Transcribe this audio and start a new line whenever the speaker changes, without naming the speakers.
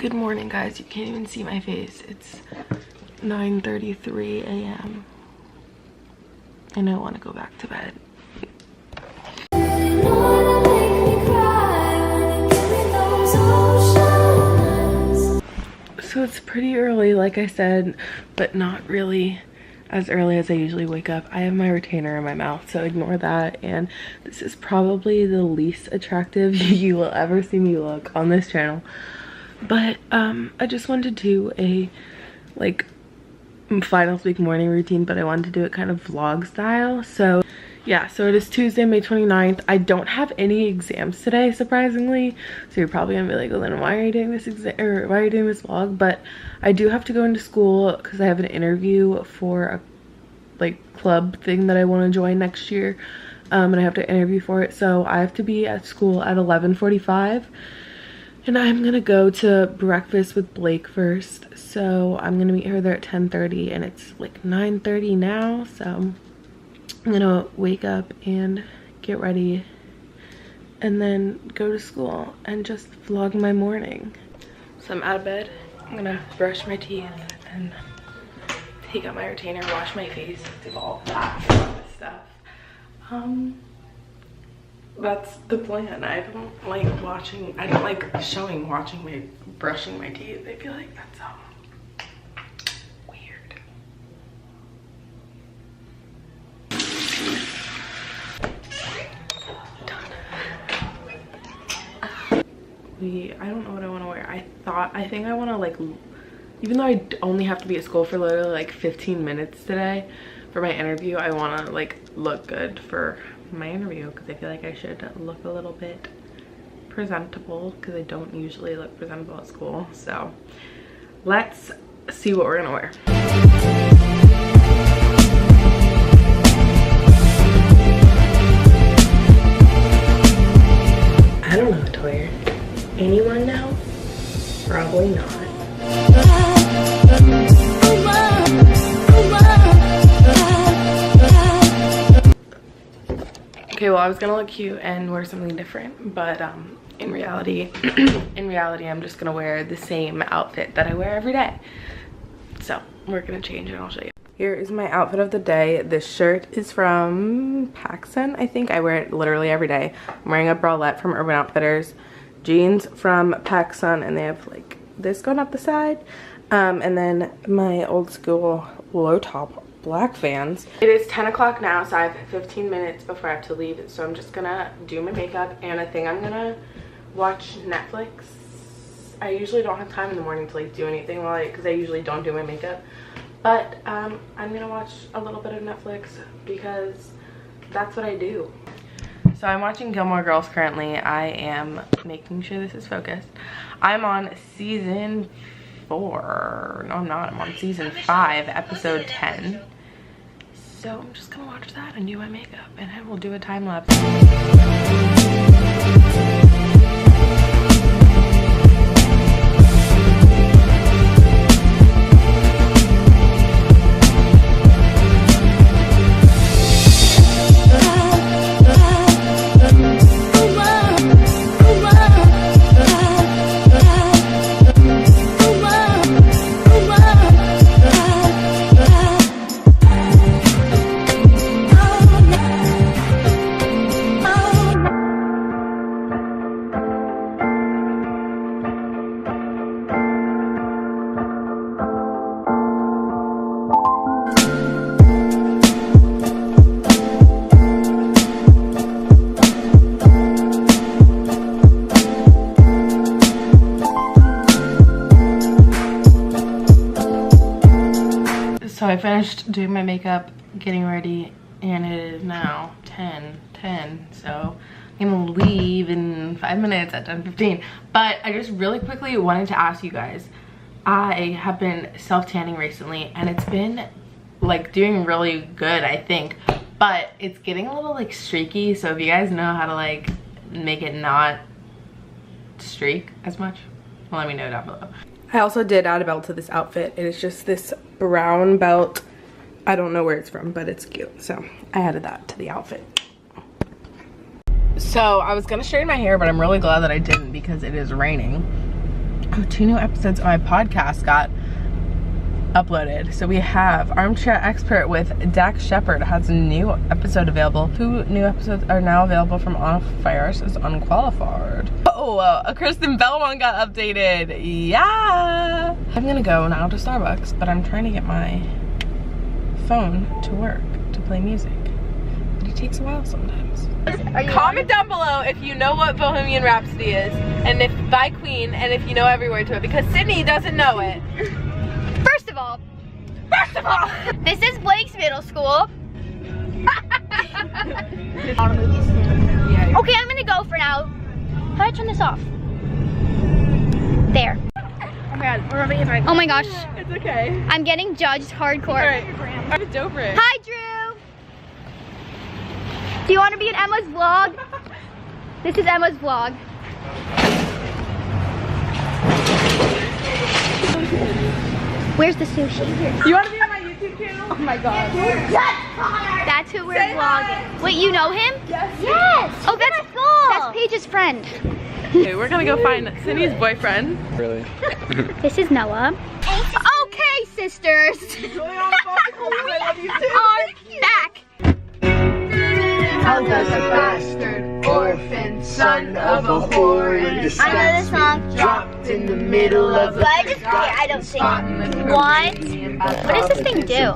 Good morning, guys. You can't even see my face. It's 9:33 a.m. and I want to go back to bed. So it's pretty early, like I said, but not really as early as I usually wake up. I have my retainer in my mouth, so ignore that. And this is probably the least attractive you will ever see me look on this channel. But I just wanted to do a like finals week morning routine, but I wanted to do it kind of vlog style. So yeah, so it is Tuesday, May 29th. I don't have any exams today, surprisingly. So you're probably gonna be like, well, then why are you doing this exam, or why are you doing this vlog? But I do have to go into school because I have an interview for a like club thing that I want to join next year, and I have to interview for it. So I have to be at school at 11:45. And I'm gonna go to breakfast with Blake first. So I'm gonna meet her there at 10:30 and it's like 9:30 now. So I'm gonna wake up and get ready and then go to school and just vlog my morning. So I'm out of bed. I'm gonna brush my teeth and take out my retainer, wash my face, do all that stuff. That's the plan. I don't like watching, I don't like brushing my teeth. I feel like that's weird. I don't know what I want to wear. I think I want to like, even though I only have to be at school for literally like 15 minutes today for my interview, I want to like look good for my interview because I feel like I should look a little bit presentable because I don't usually look presentable at school. So let's see what we're gonna wear. I don't know what to wear. Anyone know? Probably not. Okay, well, I was gonna look cute and wear something different, but in reality, I'm just gonna wear the same outfit that I wear every day. So we're gonna change and I'll show you. Here is my outfit of the day. This shirt is from PacSun. I think I wear it literally every day. I'm wearing a bralette from Urban Outfitters, jeans from PacSun, and they have like this going up the side, and then my old school low top black Vans. It is 10 o'clock now, so I have 15 minutes before I have to leave, so I'm just gonna do my makeup, and I think I'm gonna watch Netflix. I usually don't have time in the morning to like do anything because I usually don't do my makeup, but I'm gonna watch a little bit of Netflix because that's what I do. So I'm watching Gilmore Girls currently. I am making sure this is focused. I'm on season 4. No, I'm not. I'm on season 5, episode 10. So I'm just gonna watch that and do my makeup, and I will do a time lapse. So I finished doing my makeup, getting ready, and it is now 10:10. So I'm gonna leave in 5 minutes at 10:15. But I just really quickly wanted to ask you guys, I have been self-tanning recently and it's been like doing really good, I think, but it's getting a little like streaky. So if you guys know how to like make it not streak as much, let me know down below. I also did add a belt to this outfit. It is just this brown belt. I don't know where it's from, but it's cute. So I added that to the outfit. So I was gonna straighten my hair, but I'm really glad that I didn't because it is raining. 2 new episodes of my podcast got uploaded. So we have Armchair Expert with Dax Shepard has a new episode available. 2 new episodes are now available from On Fires is Unqualified. Oh, a Kristen Bell one got updated. Yeah. I'm gonna go now to Starbucks, but I'm trying to get my phone to work to play music. But it takes a while sometimes. Comment down below if you know what Bohemian Rhapsody is, and if by Queen, and if you know every word to it, because Sydney doesn't know it.
First of all, this is Blake's middle school. Okay, I'm gonna go for now. How do I turn this off? There.
Oh my god, we're rubbing it right.
Oh my gosh.
It's okay.
I'm getting judged hardcore.
Alright, I have a dope rig.
Hi, Drew. Do you want to be in Emma's vlog? This is Emma's vlog. Where's the sushi?
You want to be on my YouTube channel? Oh my god.
That's who we're vlogging. Wait, you know him?
Yes.
Oh, that's Paige's friend.
Okay, we're gonna go find Sydney's boyfriend.
Really?
This is Noah. Okay, sisters. Are back.
How does a bastard orphan son of a whore in the
I know this song.
dropped in the middle of a
I don't sing. What? What does this thing do?